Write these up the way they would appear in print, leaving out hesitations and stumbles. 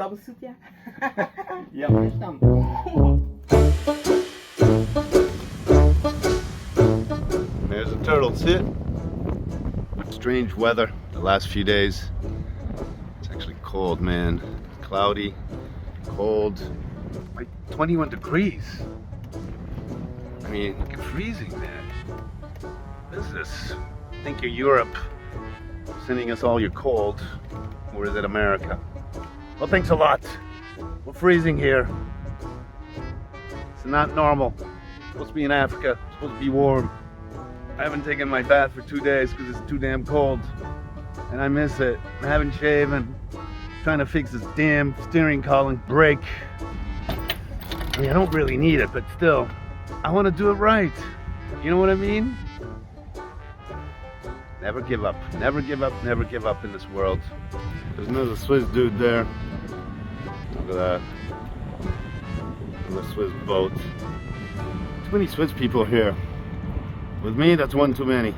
dobry soutien. Ja myślę. There's a turtle. See it? Strange weather the last few days. It's actually cold, man. Cloudy, cold, like 21 degrees. I mean, you're freezing, man. What is this? I think you're Europe sending us all your cold, or is it America? Well, thanks a lot. We're freezing here. It's not normal. It's supposed to be in Africa. It's supposed to be warm. I haven't taken my bath for 2 days because it's too damn cold. And I miss it. I haven't shaven. Trying to fix this damn steering column brake. I mean, I don't really need it, but still, I want to do it right. You know what I mean? Never give up. Never give up. Never give up in this world. There's another Swiss dude there. Look at that. Another Swiss boat. Too many Swiss people here. With me, that's one too many.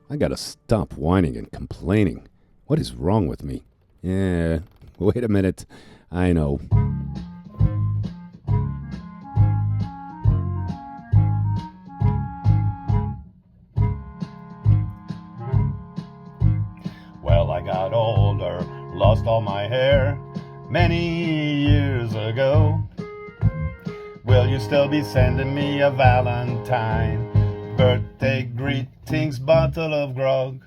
I gotta stop whining and complaining. What is wrong with me? Yeah, wait a minute. I know. Well, I got older, lost all my hair many years ago. Will you still be sending me a Valentine? Birthday greetings, bottle of grog.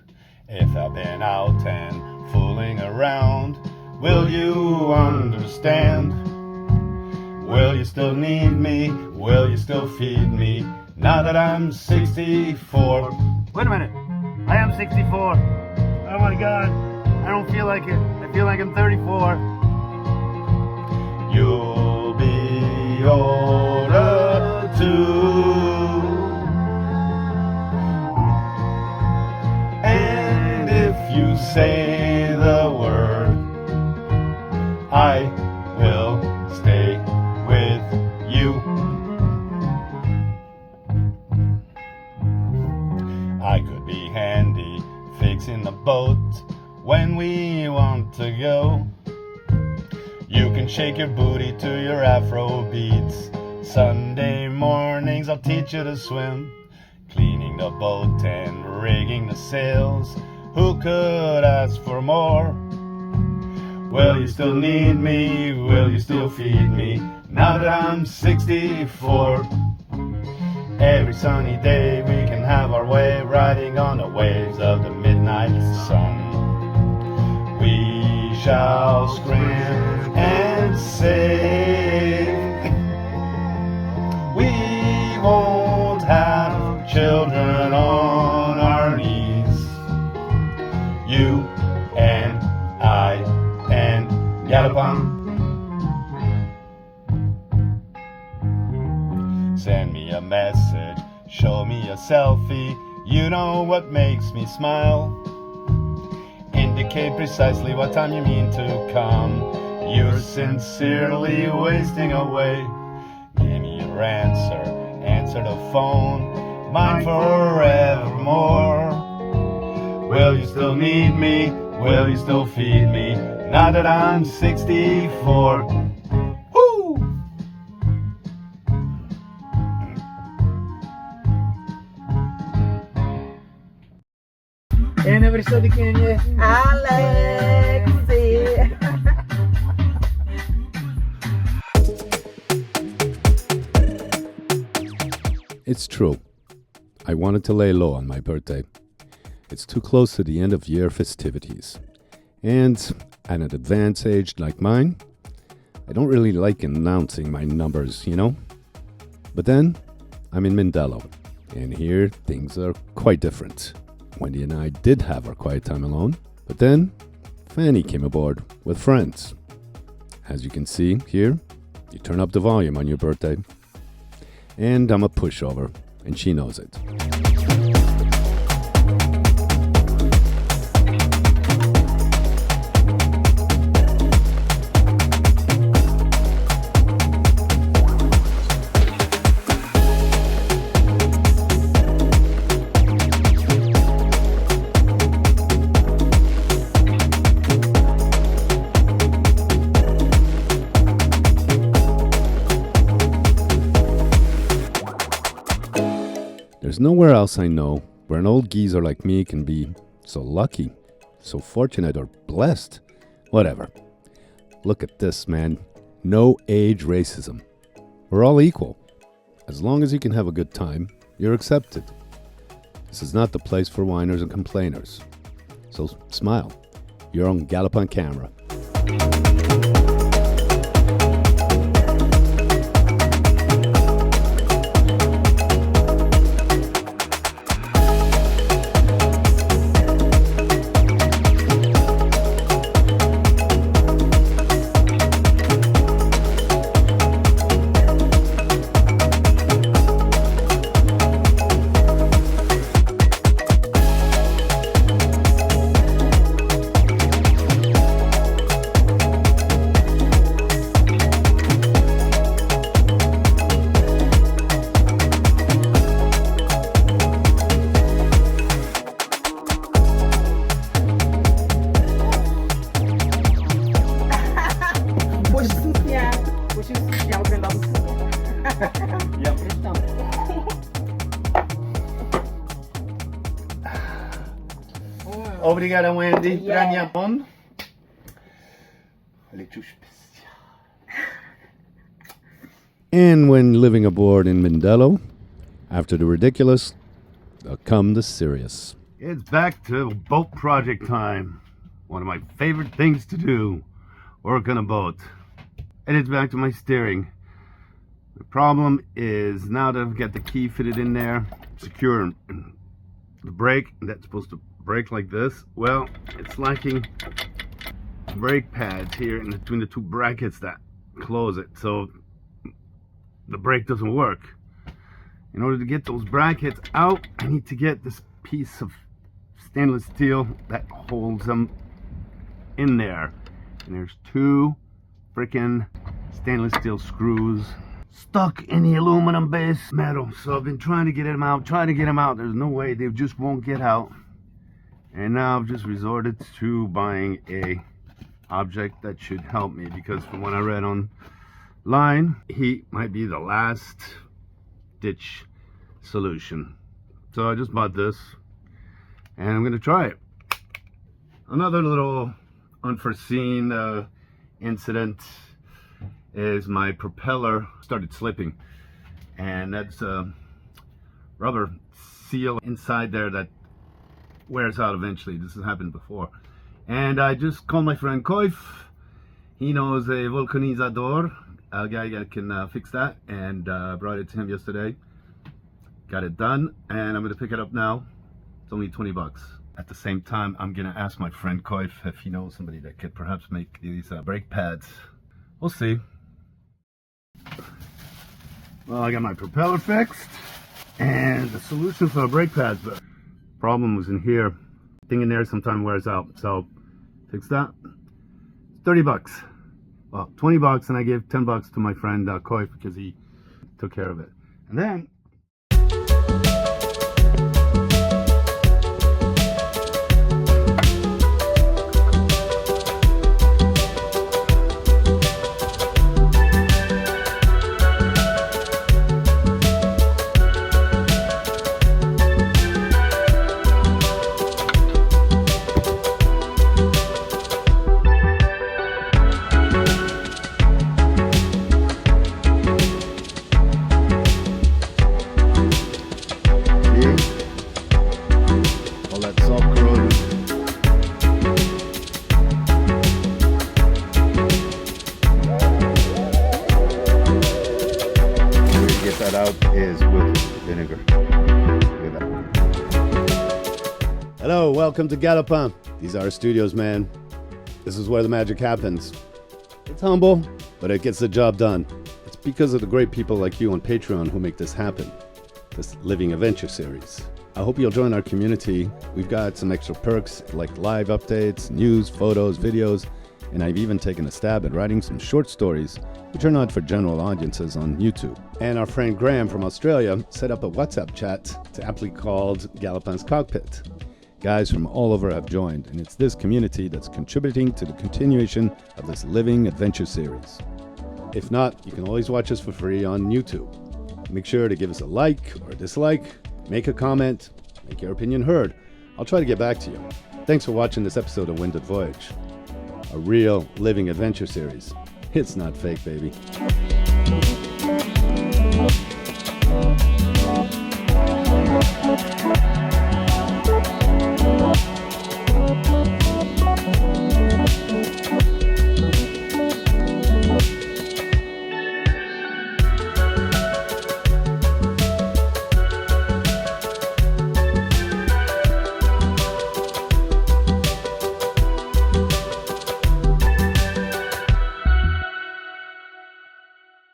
If I've been out and fooling around, will you understand? Will you still need me? Will you still feed me? Now that I'm 64. Wait a minute. I am 64. Oh my God. I don't feel like it. I feel like I'm 34. You'll be older too. And if you say the word, I will stay with you. I could be handy fixing the boat when we want to go. You can shake your booty to your Afro beats. Sunday mornings I'll teach you to swim. Cleaning the boat and rigging the sails. Who could ask for more? Will you still need me? Will you still feed me? Now that I'm 64. Every sunny day we can have our way, riding on the waves of the midnight sun. We shall scream and say, we won't have children on our knees. You and I and Galopin. Send me a message, show me a selfie. You know what makes me smile. Indicate precisely what time you mean to come. You're sincerely wasting away. Give me your answer, answer the phone. Mine forevermore. Will you still need me? Will you still feed me? Now that I'm 64. Woo! En everybody can you? Alexi. It's true. I wanted to lay low on my birthday. It's too close to the end of year festivities. And at an advanced age like mine, I don't really like announcing my numbers, you know? But then, I'm in Mindelo, and here things are quite different. Wendy and I did have our quiet time alone, but then Fanny came aboard with friends. As you can see here, you turn up the volume on your birthday. And I'm a pushover, and she knows it. There's nowhere else I know where an old geezer like me can be so lucky, so fortunate or blessed. Whatever. Look at this, man. No age racism. We're all equal. As long as you can have a good time, you're accepted. This is not the place for whiners and complainers. So smile. You're on Gallup on camera. Obrigada, Wendy. Pra minha mão. And when living aboard in Mindelo, after the ridiculous, come the serious. It's back to boat project time. One of my favorite things to do. Work on a boat. And it's back to my steering. The problem is now that I've got the key fitted in there, secure the brake, that's supposed to brake like this. Well, it's lacking brake pads here in between the two brackets that close it, so the brake doesn't work. In order to get those brackets out, I need to get this piece of stainless steel that holds them in there. And there's two freaking stainless steel screws stuck in the aluminum base metal. So I've been trying to get them out, There's no way, they just won't get out. And now I've just resorted to buying a object that should help me, because from what I read online, heat might be the last ditch solution. So I just bought this and I'm gonna try it. Another little unforeseen incident is my propeller started slipping, and that's a rubber seal inside there that wears out eventually. This has happened before, and I just called my friend Koif. He knows a vulcanizador, a guy that can fix that, and brought it to him yesterday. Got it done, and I'm gonna pick it up now. It's only 20 bucks. At the same time, I'm gonna ask my friend Koif if he knows somebody that could perhaps make these brake pads. We'll see. Well, I got my propeller fixed and the solution for the brake pads, but problem was in here. Thing in there sometimes wears out, so fix that. 30 bucks. Well, 20 bucks, and I gave 10 bucks to my friend Koif because he took care of it. And then is with vinegar. Look at that. Hello, welcome to Galopin. These are our studios, man. This is where the magic happens. It's humble, but it gets the job done. It's because of the great people like you on Patreon who make this happen. This Living Adventure series. I hope you'll join our community. We've got some extra perks like live updates, news, photos, videos, and I've even taken a stab at writing some short stories which are not for general audiences on YouTube. And our friend Graham from Australia set up a WhatsApp chat to aptly called Galopin's Cockpit. Guys from all over have joined, and it's this community that's contributing to the continuation of this Living Adventure series. If not, you can always watch us for free on YouTube. Make sure to give us a like or a dislike, Make a comment, make your opinion heard. I'll try to get back to you. Thanks for watching this episode of Winded Voyage, a real living adventure series. It's not fake, baby.